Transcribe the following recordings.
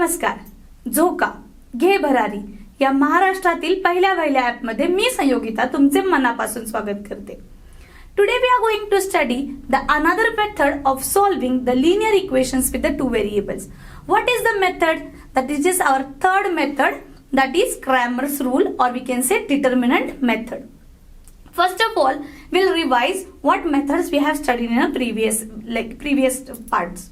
नमस्कार. झोका घे भरारी या महाराष्ट्रातील पहिल्या ॲपमध्ये मी संयोगिता तुमचे मनापासून स्वागत करते. Today we are going to study the another method of solving the linear equations with the two variables. What is the method? That is just our third method, that is Cramer's rule, or we can say determinant method. First of all, we'll revise what methods we have studied in our previous parts.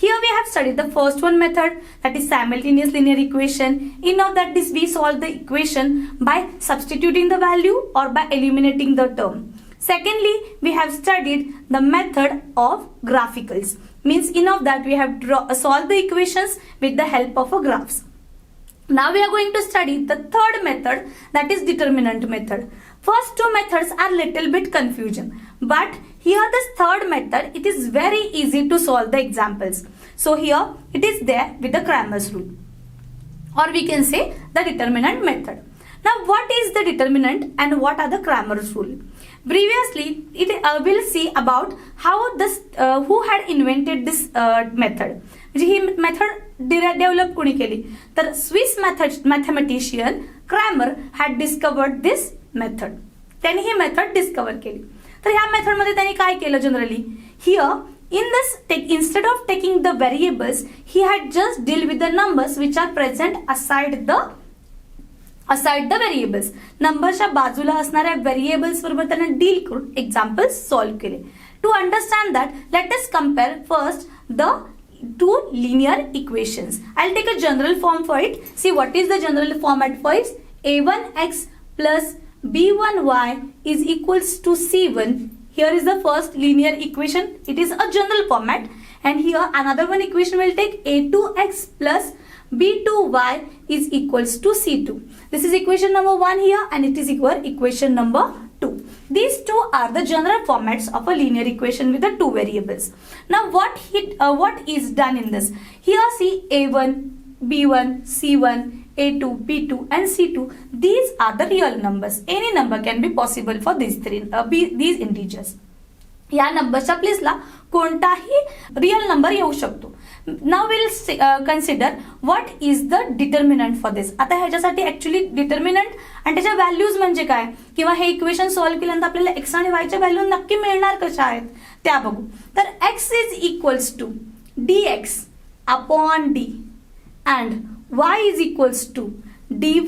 Here we have studied the first one method, that is simultaneous linear equation. In of that we solve the equation by substituting the value or by eliminating the term. Secondly, we have studied the method of graphicals. Means in of that we have solved the equations with the help of a graphs. Now we are going to study the third method, that is determinant method. First two methods are little bit confusion, but here this third method, it is very easy to solve the examples. So here it is there with the Cramer's rule, or we can say the determinant method. Now what is the determinant and what are the Cramer's rule? Previously we'll see about how this who had invented this method. He method develop कोणी केली तर Swiss mathematician Cramer had discovered this method. त्यांनी ही method discover केली. तर ह्या method मध्ये त्यांनी काय केलं generally, here in this instead of taking the variables he had just deal with the numbers which are present aside the variables. नंबरच्या बाजूला असणाऱ्या व्हेरिएबल्स बरोबर त्यांना डील करून एक्झाम्पल्स सॉल्व्ह केले. To understand that, let us compare first the two linear equations. I'll take a general form for it. See, what is the general format for it? A1x plus b1y is equals to c1. Here is the first linear equation. It is a general format. And here another one equation will take a2x plus b2y is equals to c2. This is equation number 1 here, and it is equation number 2. These two are the general formats of a linear equation with the two variables. Now what is done in this? Here see a1, b1, c1, a2, b2 and c2. These are the real numbers. Any number can be possible for these these integers. या नंबरच्या प्लेसला कोणताही real number येऊ शकतो. Now will consider what is the determinant for this. आता ह्याच्यासाठी actually determinant आणि त्याच्या values म्हणजे काय, किंवा हे इक्वेशन सॉल्व्ह केल्यानंतर आपल्याला एक्स आणि वायच्या व्हॅल्यू नक्की मिळणार कशा आहेत त्या बघू. तर x is equals to dx upon D and y is equals to dy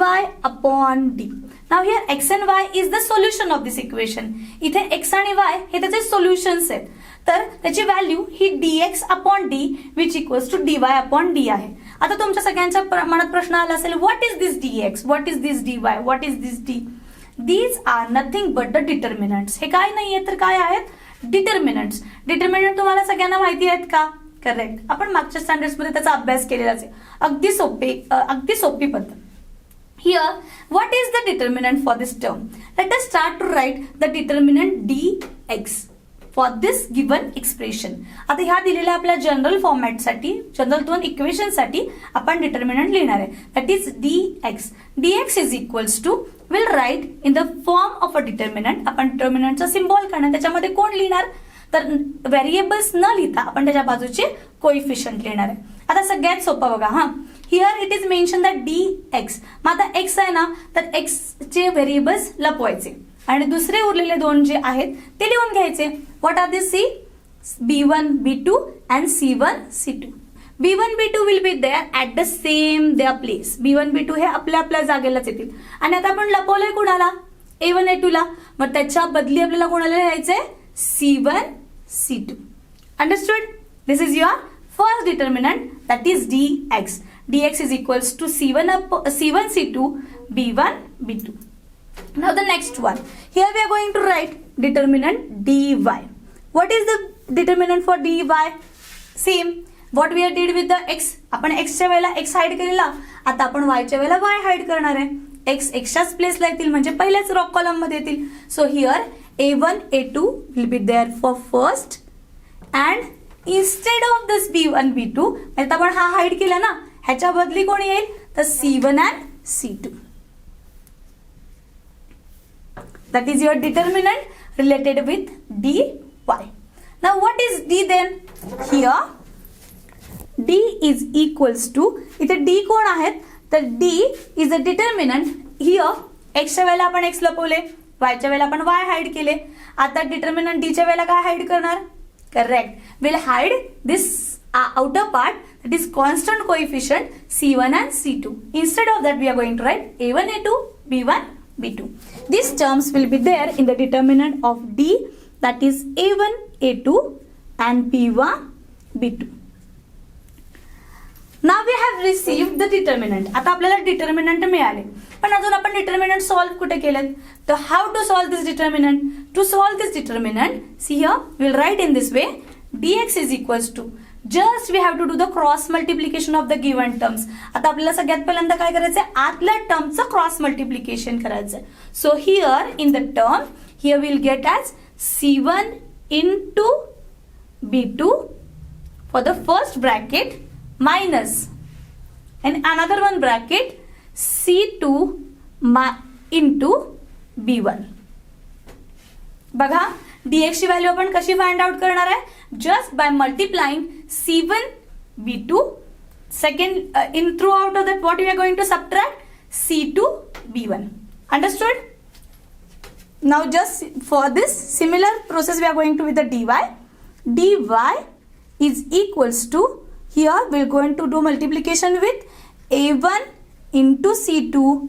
upon D. Now here x and y is the solution of this equation. इथे x आणि y हे त्याचे सोल्युशन्स आहेत. तर त्याची व्हॅल्यू ही dx upon D which equals to dy upon D आहे. आता तुमच्या सगळ्यांच्या मनात प्रश्न आला असेल, what is this dx, what is this dy, what is this D. These are nothing but the determinants. हे काय नाहीये तर काय आहेत, डिटर्मिनंट्स. डिटर्मिनंट तुम्हाला सगळ्यांना माहिती आहेत का? करेक्ट. आपण मागच्या स्टँडर्ड्स मध्ये त्याचा अभ्यास केलेलाच आहे. अगदी सोपी पद्धत. Here, what is the determinant for this term? Let us start to write the determinant dx for this given expression. आता ह्या दिलेल्या आपल्या जनरल फॉर्मॅट साठी, जनरल दोन इक्वेशन साठी आपण डिटर्मिनंट लिहिणार आहे. That is dx. dx is equals to, will write in the form of a determinant. आपण डिटर्मिनंटचा सिम्बॉल करणार, त्याच्यामध्ये कोण लिहिणार तर व्हेरिएबल्स न लिहिता आपण त्याच्या बाजूचे कोइफिशियंट लिहिणार आहे. आता सगळ्यात सोपं बघा. हा, here it is mention that dx. मग आता x आहे ना, तर x चे व्हेरिएबल्स लपवायचे आणि दुसरे उरलेले दोन जे आहेत ते लिहून घ्यायचे. What are this? See b1 b2 and c1 c2. b1 b2 will be there at the same there place. b1 b2 हे आपल्या जागेलाच येतील. आणि आता आपण लपवलंय कुणाला, a1 a2 ला, मग त्याच्या बदली आपल्याला कोणाला लिहायचंय, c1 c2. Understood? This is your first determinant, that is dx. dx is equals to c1 c2 b1 b2. Now the next one. Here we are going to write determinant dy. What is the determinant for dy? Same what we did with the x. आपण x च्या वेळेला x hide केलेला, आता आपण y च्या वेळेला y hide करणार आहे. x च्याच प्लेसला येतील म्हणजे पहिल्याच रॉ कॉलम मध्ये येतील. So here a1 a2 will be there for first, and instead of this b1 b2 आता आपण हा हाईड केला ना, ह्याच्या बदली कोण येईल तर c1 and c2. That is your determinant related with dy. Now what is d then? Here D is equals to, इथे D कोण आहेत, तर D is a determinant. Here x च्या वेळेला आपण x लपवले, y च्या वेळेला आपण y हाईड केले. आता डिटर्मिनंट D च्या वेळेला काय हाईड करणार? Correct, will hide this outer part, that is constant coefficient C1 and C2. Instead of that we are going to write A1 A2 B1 B2. These terms will be there in the determinant of D, that is A1 A2 and B1 B2. Now we have received the determinant. आता आपल्याला determinant मिळाले, पण अजून आपण determinant solve कुठे केलेत? तर how to solve this determinant? To solve this determinant, see here we will write in this way, dx is equals to, just we have to do the cross multiplication of the given terms. आता आपल्याला सगळ्यात पहिल्यांदा काय करायचंय? आतल्या टर्मचं cross multiplication करायचंय. So here in the term, here will get as C1 into B2 for the first bracket minus and another one bracket C2 into B1. बघा dx ची व्हॅल्यू आपण कशी फाइंड आउट करणार आहे? Just by multiplying C1 B2, second in throughout of that what we are going to subtract? C2 B1. Understood? Now just for this similar process we are going to with the dy is equals to, here we are going to do multiplication with A1 into C2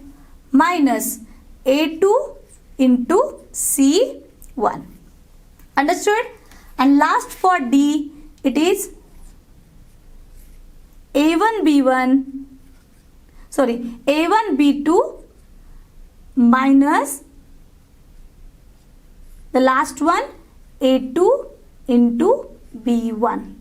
minus A2 into C1. Understood? And last for D, it is A1 B2 minus the last one A2 into B1.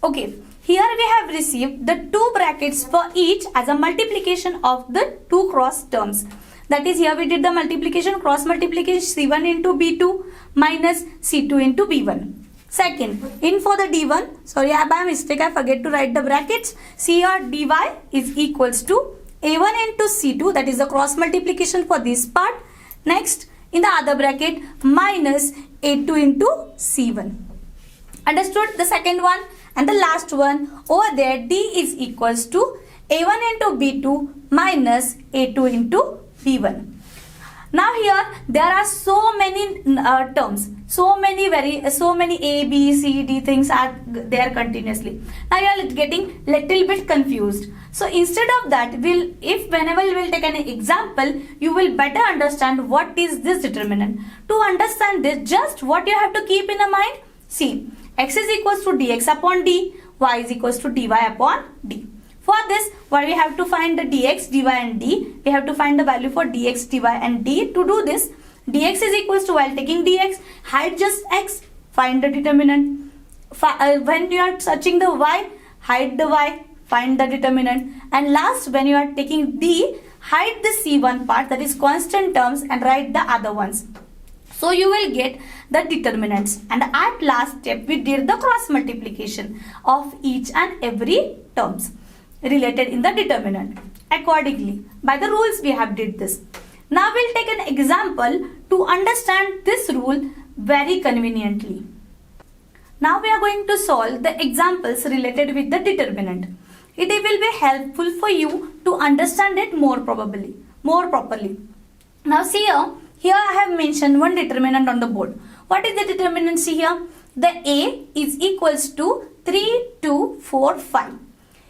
Okay, here we have received the two brackets for each as a multiplication of the two cross terms. That is, here we did the multiplication, cross multiplication, C1 into B2 minus C2 into B1. Second, in for the D1, sorry, by mistake I forget to write the brackets. See here, dy is equals to A1 into C2, that is the cross multiplication for this part. Next, in the other bracket, minus A2 into C1. Understood? The second one. And the last one, over there, D is equals to A1 into B2 minus A2 into B1. Now here there are so many terms, so many A, B, C, D things are there continuously. Now you are getting little bit confused. So instead of that, whenever we will take an example, you will better understand what is this determinant. To understand this, just what you have to keep in mind. See, x is equals to dx upon d, y is equals to dy upon d. For this, what we have to find the dx, dy and d. We have to find the value for dx, dy and d. To do this, dx is equals to, while taking dx, hide just x, find the determinant. When you are searching the y, hide the y, find the determinant. And last, when you are taking d, hide the C1 part, that is constant terms, and write the other ones. So you will get the determinants. And at last step, we did the cross multiplication of each and every terms related in the determinant. Accordingly, by the rules we have did this. Now we'll take an example to understand this rule very conveniently. Now we are going to solve the examples related with the determinant. It will be helpful for you to understand it more properly. Now see here I have mentioned one determinant on the board. What is the determinant? See here, the A is equals to 3, 2, 4, 5.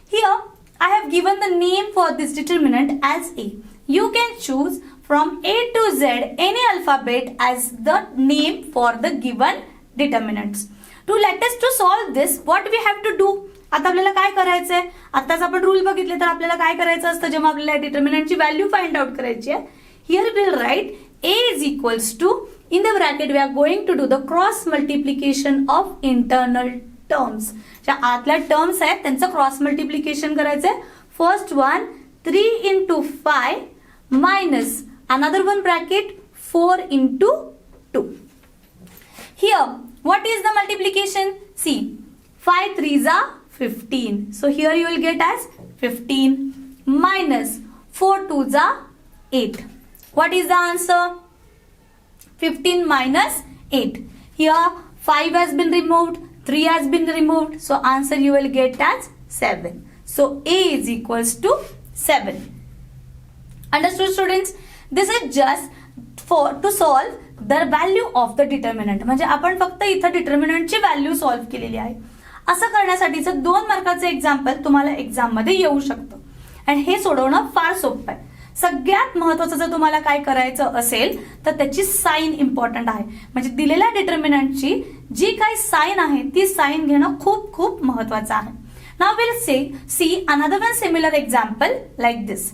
Here I have given the name for this determinant as A. You can choose from A to Z any alphabet as the name for the given determinants. To let us to solve this, what we have to do? आता आपल्याला काय करायचंय? आताच आपण rule बघितले तर आपल्याला काय करायचं असतं जेव्हा आपल्याला डिटर्मिनंटची व्हॅल्यू फाइंड आउट करायची आहे. Here we will write A is equals to, in the bracket we are going to do the cross multiplication of internal terms. ज्या आतल्या टर्म्स आहेत त्यांचं क्रॉस मल्टिप्लिकेशन करायचंय. First one 3 into 5 minus another one bracket 4 into 2. Here what is the multiplication? See, 5 3s are 15. So here you will get as 15 minus 4 2s are 8. What is the answer? 15 minus 8. Here 5 has been removed, 3 has been removed, so answer you will get as 7. So A is equals to 7. Understood students? This is just to solve the value of the determinant. म्हणजे आपण फक्त इथं डिटर्मिनंटची value solve केलेली आहे. असं करण्यासाठीचं 2 मार्काचं example तुम्हाला exam मध्ये येऊ शकतं आणि हे सोडवणं फार सोपं आहे. सगळ्यात महत्वाचं जर तुम्हाला काय करायचं असेल तर त्याची साइन इम्पॉर्टंट आहे. म्हणजे दिलेल्या डिटर्मिनंटची जी काही साइन आहे ती साइन घेणं खूप खूप महत्वाचं आहे. Now will see another one similar example like this.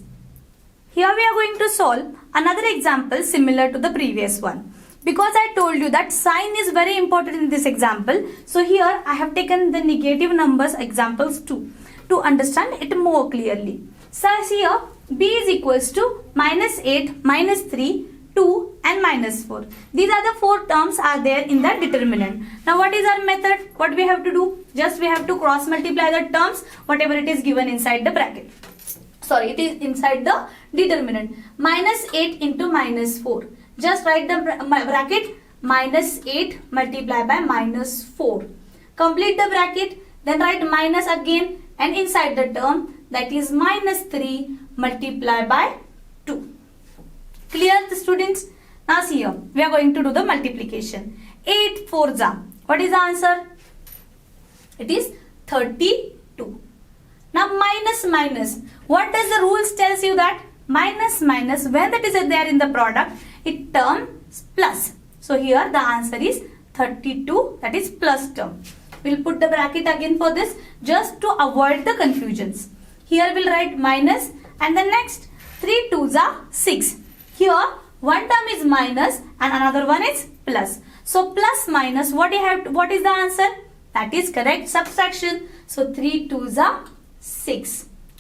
Here we are going to solve another example similar to the previous one. Because I told you that sign is very important in this example. So here I have taken the negative numbers examples too to understand it more clearly. So here B is equals to -8, -3, 2 and -4. These are the 4 terms are there in the determinant. Now what is our method? What we have to do? Just we have to cross multiply the terms whatever it is given inside the bracket. Sorry, it is inside the determinant. -8 into -4. Just write the bracket -8 multiplied by -4. Complete the bracket. Then write minus again and inside the term that is -3 multiplied by 2. Clear the students? Now see here. We are going to do the multiplication. 8 4s. What is the answer? It is 32. Now minus. What does the rules tells you that? Minus when that is there in the product, it turns plus. So here the answer is 32, that is plus term. We'll put the bracket again for this just to avoid the confusions. Here we'll write minus and the next 3 2s are 6. Here one term is minus and another one is plus. So plus minus what is the answer? That is correct subtraction. So 3 2s are 6.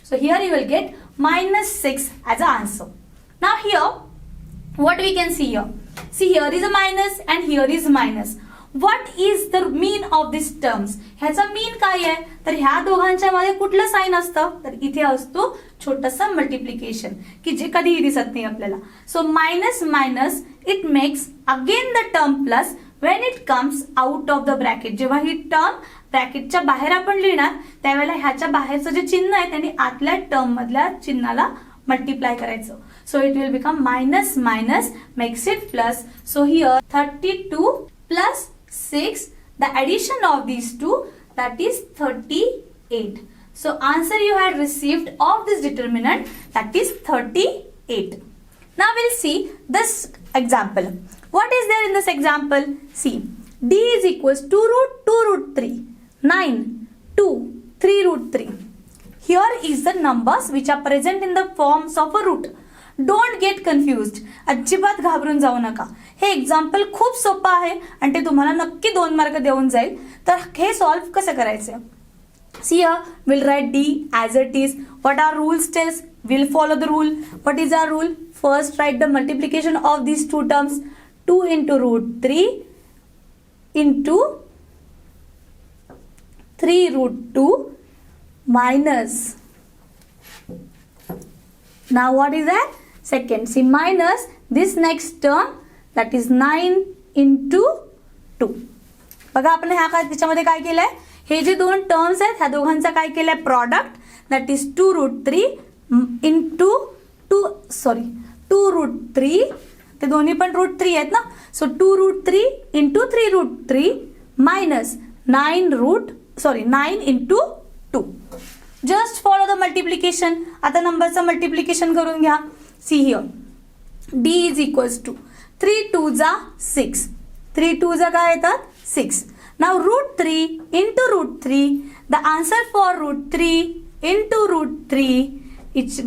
So here you will get -6 as an answer. Now here what we can see here? See here is a minus and here is minus. What is the mean of these terms? ह्याचा mean काय आहे? तर ह्या दोघांच्या मध्ये कुठलं sign असतं? तर इथे असतो छोटासा मल्टिप्लिकेशन की जे कधीही दिसत नाही आपल्याला. सो minus it makes again the term plus when it comes out of the bracket. जेव्हा ही टर्म ब्रॅकेटच्या बाहेर आपण लिहिणार त्यावेळेला ह्याच्या बाहेरचं जे चिन्ह आहे त्यांनी आतल्या टर्म मधल्या चिन्हाला मल्टिप्लाय करायचं. So it will become minus makes it plus. So here 32 plus 6 the addition of these two that is 38. So answer you had received of this determinant that is 38. Now we'll see this example. What is there in this example? See, D is equals 2 root 3, 9, 2, 3 root 3. Here is the numbers which are present in the forms of a root. Don't get confused. अजिबात घाबरून जाऊ नका. हे example खूप सोपं आहे आणि ते तुम्हाला नक्की 2 मार्क देऊन जाईल. तर हे सॉल्व्ह कसं करायचं? See here, we'll write D as it is. What our rules tells? We'll follow the rule. What is our rule? First write the multiplication of these two terms. 2 into root 3 into 3 root 2 minus. Now what is that? Second, see minus this next term that is 9 into 2. बघा आपण ह्या काय त्याच्यामध्ये काय केलंय? हे जे दोन terms आहेत ह्या दोघांचा काय केलंय? Product that is 2 root 3 into 2 root 3. ते दोन्ही पण रूट 3 आहेत ना. सो 2 root 3 into 3 root 3 minus 9 into 2. Just follow the multiplication. आता नंबरचं मल्टिप्लिकेशन करून घ्या. See here D is equals to 3 2s 6. 3 2s काय येतात? 6. नाउ root 3 into root 3. The answer for root 3 into root 3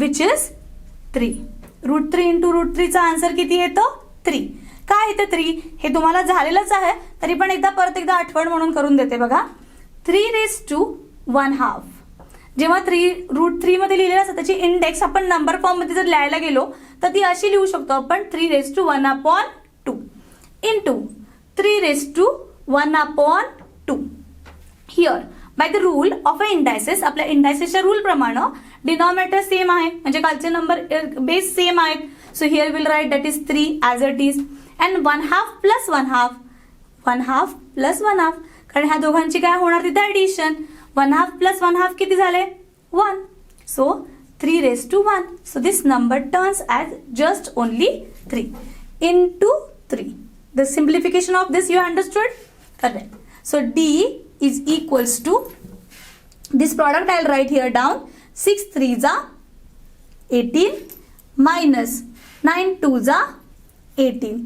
which is 3. Root 3 into root 3 चा answer किती येतो? 3. काय येते 3? हे तुम्हाला झालेलंच आहे तरी पण परत एकदा आठवण म्हणून करून देते बघा. 3 raised to 1/2. जेव्हा 3 रूट 3 मध्ये लिहिलेलं असतं त्याची इंडेक्स आपण नंबर फॉर्म मध्ये जर लिहायला गेलो तर ती अशी लिहू शकतो आपण 3 raised to 1/2 into 3 raised to 1/2. Here by the rule of a indices, आपल्या इंडायसेसच्या रूल प्रमाणे डिनॉमिनेटर सेम आहे म्हणजे कालचे नंबर बेस सेम आहेत. So here will write that is 3 as it is and 1/2 plus 1/2 1/2 plus 1/2. कारण ह्या दोघांची काय होणार तिथे ॲडिशन. 1/2 प्लस 1/2 किती झाले 1. सो 3^1. So this number turns as just only 3 into 3. The simplification of this you understood? Correct. So D is equals to, this product I'll write here down, 6 3s are 18 minus 9 2s are 18.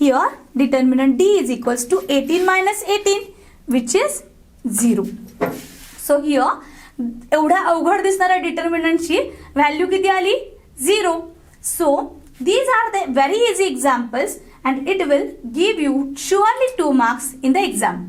Here determinant D is equals to 18 minus 18, which is 0. So here एवढ्या अवघड दिसणाऱ्या डिटर्मिनंटची value किती आली 0. So these are the very easy examples and it will give you surely 2 marks in the exam.